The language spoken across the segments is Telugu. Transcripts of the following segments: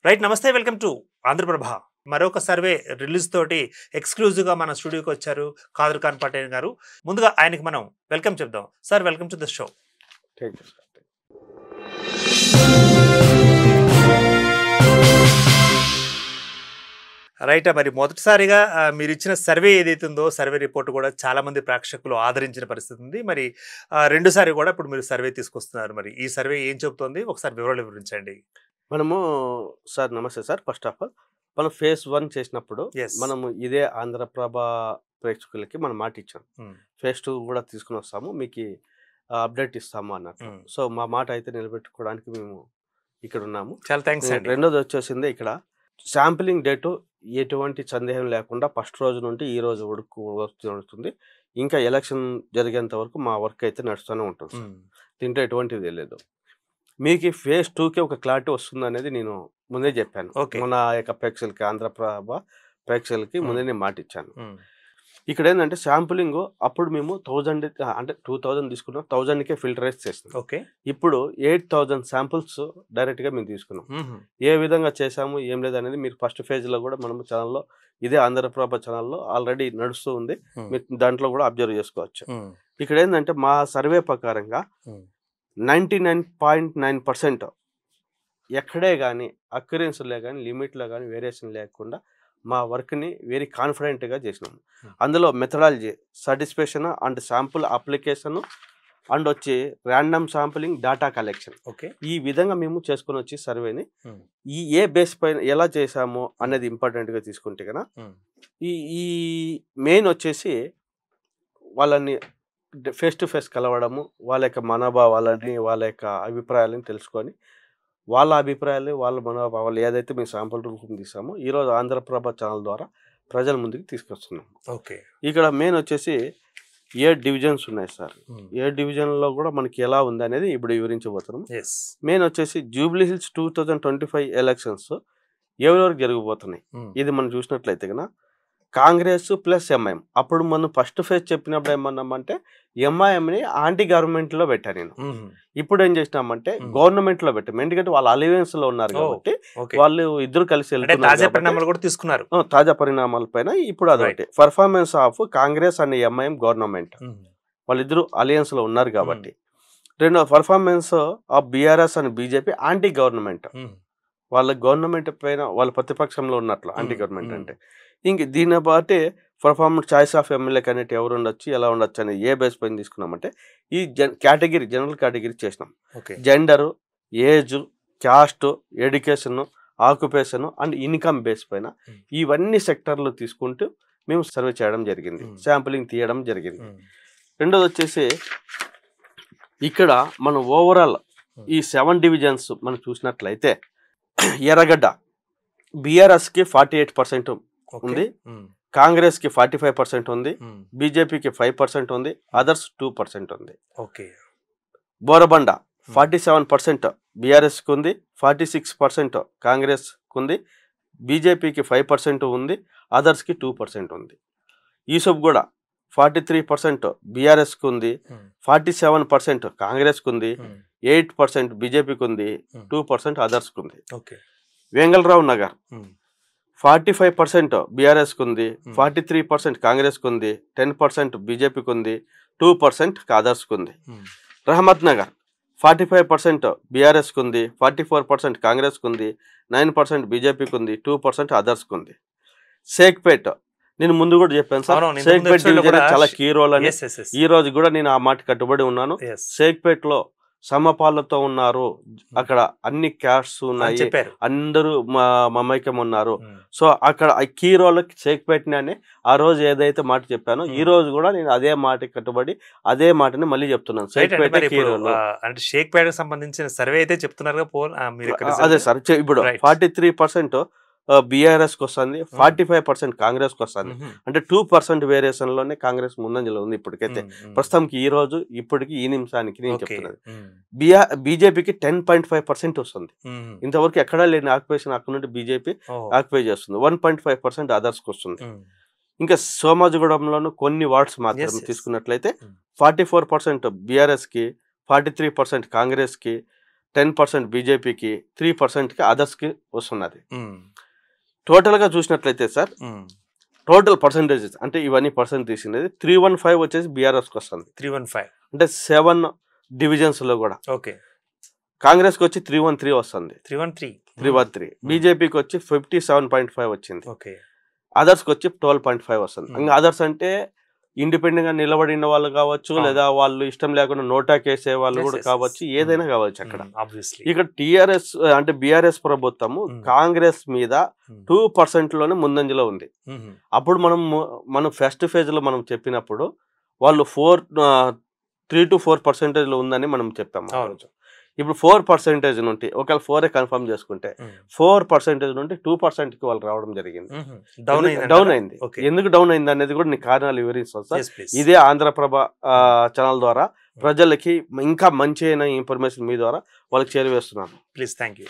రైట్ నమస్తే వెల్కమ్ టు ఆంధ్రప్రభ మరొక సర్వే రిలీజ్ తోటి ఎక్స్క్లూజివ్ గా మన స్టూడియోకి వచ్చారు కాదర్ ఖాన్ పటేల్ గారు. ముందుగా ఆయనకి మనం వెల్కమ్ చెప్దాం. Sir welcome to the show. Right, మరి మొదటిసారిగా మీరు ఇచ్చిన సర్వే ఏదైతే ఉందో సర్వే రిపోర్ట్ కూడా చాలా మంది ప్రేక్షకులు ఆదరించిన పరిస్థితి ఉంది. మరి రెండోసారి కూడా ఇప్పుడు మీరు సర్వే తీసుకొస్తున్నారు. మరి ఈ సర్వే ఏం చెబుతోంది, ఒకసారి వివరాలు వివరించండి. మనము సార్ నమస్తే సార్. ఫస్ట్ ఆఫ్ ఆల్ మనం ఫేజ్ 1 చేసినప్పుడు మనము ఇదే ఆంధ్రప్రభ ప్రేక్షకులకి మనం మాట ఇచ్చాం. ఫేజ్ 2 కూడా తీసుకుని వస్తాము, మీకు అప్డేట్ ఇస్తాము అన్నట్టు. సో మా మాట అయితే నిలబెట్టుకోవడానికి మేము ఇక్కడ ఉన్నాము. చాలా థ్యాంక్స్. రెండోది వచ్చేసింది, ఇక్కడ శాంపిలింగ్ డేటు ఎటువంటి సందేహం లేకుండా ఫస్ట్ రోజు నుండి ఈ రోజు వరకు నడుస్తుంది. ఇంకా ఎలక్షన్ జరిగేంత వరకు మా వర్క్ అయితే నడుస్తూనే ఉంటుంది. దీంట్లో ఎటువంటిది లేదు. మీకు ఫేజ్ 2కి ఒక క్లారిటీ వస్తుంది అనేది నేను ముందే చెప్పాను. మన యొక్క ప్రేక్షకులకి, ఆంధ్రప్రభ ప్రేక్షకులకి ముందే నేను మాట ఇచ్చాను. ఇక్కడ ఏంటంటే శాంపులింగ్ అప్పుడు మేము 1000 అంటే 2000 తీసుకున్నాం, 1000కే ఫిల్టరైజ్ చేస్తున్నాం. ఇప్పుడు 8000 శాంపుల్స్ డైరెక్ట్గా మేము తీసుకున్నాం. ఏ విధంగా చేసాము ఏం లేదు అనేది మీరు ఫస్ట్ ఫేజ్లో కూడా మనం ఛానల్లో, ఇదే ఆంధ్రప్రభ ఛానల్లో ఆల్రెడీ నడుస్తూ ఉంది, మీరు దాంట్లో కూడా అబ్జర్వ్ చేసుకోవచ్చు. ఇక్కడ ఏంటంటే మా సర్వే ప్రకారంగా 99.9% ఎక్కడే కానీ అక్యురెన్స్లో కానీ లిమిట్లో కానీ వేరియేషన్ లేకుండా మా వర్క్ని వెరీ కాన్ఫిడెంట్గా చేసినాము. అందులో methodology, satisfaction and sample application and వచ్చి ర్యాండమ్ శాంపులింగ్, డేటా కలెక్షన్, ఈ విధంగా మేము చేసుకొని వచ్చి సర్వేని ఈ ఏ బేస్ పైన ఎలా చేసాము అనేది ఇంపార్టెంట్గా తీసుకుంటే కదా, ఈ మెయిన్ వచ్చేసి వాళ్ళని ఫేస్ టు ఫేస్ కలవడము, వాళ్ళ యొక్క మనోభావాలని, వాళ్ళ యొక్క అభిప్రాయాలని తెలుసుకొని వాళ్ళ అభిప్రాయాలు, వాళ్ళ మనోభావాలు ఏదైతే మేము శాంపుల్ రూపం తీసామో ఈరోజు ఆంధ్రప్రభ ఛానల్ ద్వారా ప్రజల ముందుకు తీసుకొస్తున్నాం. ఇక్కడ మెయిన్ వచ్చేసి 7 డివిజన్స్ ఉన్నాయి సార్. 7 డివిజన్లో కూడా మనకి ఎలా ఉంది అనేది ఇప్పుడు వివరించబోతున్నాం. మెయిన్ వచ్చేసి జూబ్లీ హిల్స్ 2025 ఎలక్షన్స్ ఎవరెవరికి జరగబోతున్నాయి ఇది మనం చూసినట్లయితే కన్నా కాంగ్రెస్ ప్లస్ ఎంఐఎం. అప్పుడు మనం ఫస్ట్ ఫేజ్ చెప్పినప్పుడు ఏమన్నామంటే ఎంఐఎంని యాంటీ గవర్నమెంట్లో పెట్టాను నేను. ఇప్పుడు ఏం చేసినామంటే గవర్నమెంట్లో పెట్టాము, ఎందుకంటే వాళ్ళు అలయన్స్ లో ఉన్నారు కాబట్టి వాళ్ళు ఇద్దరు కలిసి తీసుకున్నారు తాజా పరిణామాల పైన. ఇప్పుడు అదొకటి performance of Congress and MIM government, వాళ్ళిద్దరు అలయన్స్ లో ఉన్నారు కాబట్టి. రెండో performance of BRS and BJP anti government, వాళ్ళ గవర్నమెంట్ పైన వాళ్ళ ప్రతిపక్షంలో ఉన్నట్లు యాంటీ గవర్నమెంట్ అంటే. ఇంక దీన్ని బట్టి performance choice of MLA candidate ఎవరు ఉండొచ్చు, ఎలా ఉండొచ్చు అనేది ఏ బేస్ పైన తీసుకున్నామంటే ఈ కేటగిరీ, జనరల్ కేటగిరీ చేసినాం. Gender, age, caste, education, occupation and income base పైన ఇవన్నీ సెక్టర్లు తీసుకుంటూ మేము సర్వే చేయడం జరిగింది, శాంపులింగ్ తీయడం జరిగింది. రెండోది వచ్చేసి ఇక్కడ మనం ఓవరాల్ ఈ 7 డివిజన్స్ మనం చూసినట్లయితే ఎర్రగడ్డ బీఆర్ఎస్కి 48% ఉంది, కాంగ్రెస్కి 45% ఉంది, బీజేపీకి 5% ఉంది, అదర్స్ 2% ఉంది. బోరబండ 47% బీఆర్ఎస్కి ఉంది, 46% కాంగ్రెస్కి ఉంది, బీజేపీకి 5% ఉంది, అదర్స్కి 2% ఉంది. యూసఫ్గూడ 43% బీఆర్ఎస్కి ఉంది, 47% కాంగ్రెస్కి ఉంది, 8% బీజేపీకి ఉంది, 2% అదర్స్కి ఉంది. వెంగళరావు నగర్ 45% బీఆర్ఎస్కి ఉంది, 43% కాంగ్రెస్కి ఉంది, 10% బీజేపీకి ఉంది, 2% అదర్స్కి ఉంది. రహమత్ నగర్ 45% బీఆర్ఎస్కి ఉంది, 44% కాంగ్రెస్కి ఉంది, 9% బీజేపీకి ఉంది, 2% అదర్స్కి ఉంది. షేక్పేట్ నేను ముందు కూడా చెప్పాను సార్, షేక్పేట్ డివిజన్ చాలా కీ రోల్ అని. ఈ రోజు కూడా నేను ఆ మాట కట్టుబడి ఉన్నాను. షేక్పేట్లో సమపాలతో ఉన్నారు, అక్కడ అన్ని క్యాస్ట్స్ ఉన్నాయి, అందరూ మమైక్యం ఉన్నారు. సో అక్కడ కీ రోల్ షేక్పేట్ని అని ఆ రోజు ఏదైతే మాట చెప్పానో ఈ రోజు కూడా నేను అదే మాట కట్టుబడి అదే మాటని మళ్ళీ చెప్తున్నాను. షేక్పేట్ కీ రోల్ అంటే షేక్పేట్ సంబంధించిన సర్వే అయితే చెప్తున్నారు. అదే సార్, ఇప్పుడు 43% బీఆర్ఎస్కి వస్తుంది, 45% కాంగ్రెస్కి వస్తుంది. అంటే 2% వేరియేషన్ లోనే కాంగ్రెస్ ముందంజలో ఉంది ఇప్పటికైతే ప్రస్తుతానికి. ఈ రోజు ఇప్పటికి ఈ నిమిషానికి నేను చెప్తున్నది బీజేపీకి 10.5% వస్తుంది. ఇంతవరకు ఎక్కడా లేని ఆక్యుపేషన్ అక్కడ నుండి బీజేపీ ఆక్యుపై చేస్తుంది. 1.5% అదర్స్కి వస్తుంది. ఇంకా సోమాజిగూడెంలోను కొన్ని వార్డ్స్ మాత్రం తీసుకున్నట్లయితే 44% బీఆర్ఎస్కి, 43% కాంగ్రెస్కి, 10% బీజేపీకి, 3%కి అదర్స్కి వస్తున్నది. టోటల్గా చూసినట్లయితే సార్ టోటల్ పర్సంటేజెస్ అంటే ఇవన్నీ పర్సెంట్ తీసినది 315 వచ్చేసి బీఆర్ఎస్కి వస్తుంది. 315 అంటే 7 డివిజన్స్లో కూడా. ఓకే. కాంగ్రెస్కి వచ్చి 313 వస్తుంది. 313 బీజేపీకి వచ్చి 57.5 వచ్చింది. ఓకే. అదర్స్కి వచ్చి 12.5 వస్తుంది. ఇంకా అదర్స్ అంటే ఇండిపెండెంట్ గా నిలబడిన వాళ్ళు కావచ్చు, లేదా వాళ్ళు ఇష్టం లేకుండా నోటా కేసే వాళ్ళు కూడా కావచ్చు, ఏదైనా కావచ్చు. అక్కడ ఇక్కడ టిఆర్ఎస్ అంటే బీఆర్ఎస్ ప్రభుత్వము కాంగ్రెస్ మీద 2% లోనే ముందంజలో ఉంది. అప్పుడు మనం ఫస్ట్ ఫేజ్ లో మనం చెప్పినప్పుడు వాళ్ళు 3 to 4% లో ఉందని మనం చెప్పాము. ఇప్పుడు 4% నుండి ఒకవేళ 4 కన్ఫర్మ్ చేసుకుంటే 4% నుండి 2%కి వాళ్ళు రావడం జరిగింది. డౌన్ అయింది. ఎందుకు డౌన్ అయింది అనేది కూడా నీకు కారణాలు వివరిస్తాను సార్. ఇదే ఆంధ్రప్రభ ఛానల్ ద్వారా ప్రజలకి ఇంకా మంచి అయిన ఇన్ఫర్మేషన్ మీ ద్వారా వాళ్ళకి చేరవేస్తున్నాను. ప్లీజ్. Thank you.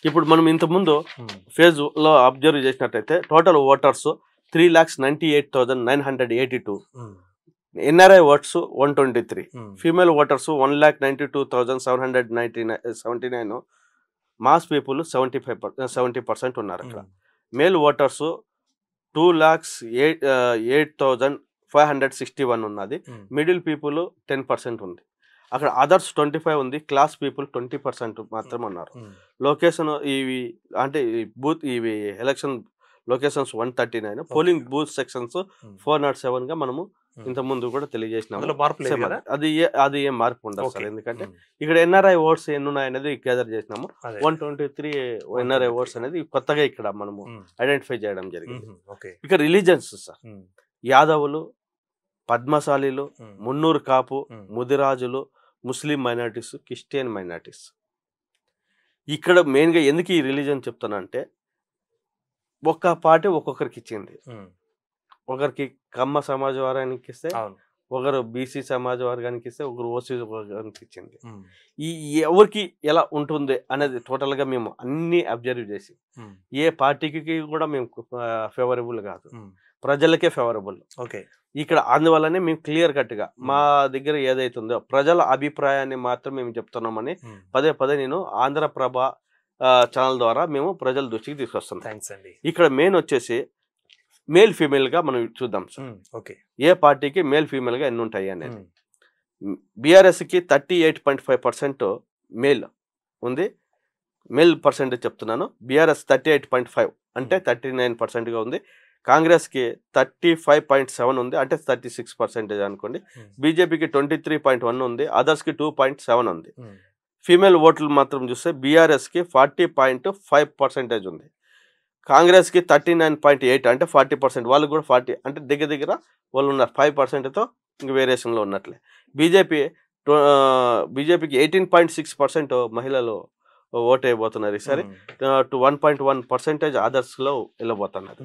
ఇప్పుడు మనం ఇంతకుముందు ఫేజ్ లో అబ్జర్వ్ చేసినట్టయితే total voters 3,98,982, NRI votes 123, female voters 1,92,779, mass people 70% ఉన్నారు. అక్కడ మేల్ ఓటర్స్ 2,08,561 ఉన్నది. మిడిల్ పీపుల్ 10% ఉంది. అక్కడ అదర్స్ 25 ఉంది. క్లాస్ పీపుల్ 20% మాత్రమే ఉన్నారు. లొకేషన్ ఇవి అంటే బూత్ ఇవి election locations 139, polling booth sections 407 గా మనము ఇంత ముందు కూడా తెలియజేసినాము. అది ఏం మార్పు ఉండదు సార్. ఎందుకంటే ఇక్కడ ఎన్ఆర్ఐ ఓట్స్ ఎన్ని ఉన్నాయనేది గ్యాదర్ చేసినాము. 123 ఎన్ఆర్ఐ ఓట్స్ అనేది కొత్తగా ఇక్కడ మనము ఐడెంటిఫై చేయడం జరిగింది. ఇక రిలీజన్స్ సార్, యాదవులు, పద్మశాలీలు, మున్నూరు కాపు, ముదిరాజులు, ముస్లిం మైనారిటీస్, క్రిస్టియన్ మైనారిటీస్. ఇక్కడ మెయిన్గా ఎందుకు ఈ రిలీజన్ చెప్తానంటే ఒక్క పార్టీ ఒక్కొక్కరికి ఇచ్చింది. ఒకరికి కమ్మ సమాజ వర్గానికి ఇస్తే, ఒకరు బీసీ సమాజ వర్గానికి ఇస్తే, ఒకరు ఓసీ వర్గానికి ఇచ్చింది. ఈ ఎవరికి ఎలా ఉంటుంది అనేది టోటల్ గా మేము అన్ని అబ్జర్వ్ చేసి ఏ పార్టీకి కూడా మేము ఫేవరబుల్ కాదు, ప్రజలకే ఫేవరబుల్. ఓకే. ఇక్కడ అందువల్లనే మేము క్లియర్ కట్ గా మా దగ్గర ఏదైతుందో ప్రజల అభిప్రాయాన్ని మాత్రం మేము చెప్తున్నామని పదే పదే నేను ఆంధ్రప్రభ ఛానల్ ద్వారా మేము ప్రజల దృష్టికి తీసుకొస్తున్నాం. ఇక్కడ మెయిన్ వచ్చేసి మేల్ ఫీమేల్ గా మనం చూద్దాం సార్. ఓకే. ఏ పార్టీకి మేల్ ఫీమేల్ గా ఎన్ని ఉంటాయి అనేది. బీఆర్ఎస్ కి 38.5% మేల్ ఉంది. మేల్ పర్సెంటేజ్ చెప్తున్నాను. బీఆర్ఎస్ 38.5 అంటే 39% గా ఉంది. కాంగ్రెస్ కి 35.7 ఉంది, అంటే 36% అనుకోండి. బీజేపీకి 23.1 ఉంది, అదర్స్ కి 2.7 ఉంది. ఫీమేల్ ఓట్లు మాత్రం చూస్తే బీఆర్ఎస్ కి 40.5% ఉంది. కాంగ్రెస్ కి 39.8 అంటే 40%. వాళ్ళు కూడా 40 అంటే దగ్గర వాళ్ళు ఉన్నారు. 5%తో ఇంక వేరియేషన్లో ఉన్నట్లే. బీజేపీకి 18.6% మహిళలు ఓటు వేయబోతున్నారు ఈసారి. 1.1% అదర్స్లో వెళ్ళబోతున్నారు.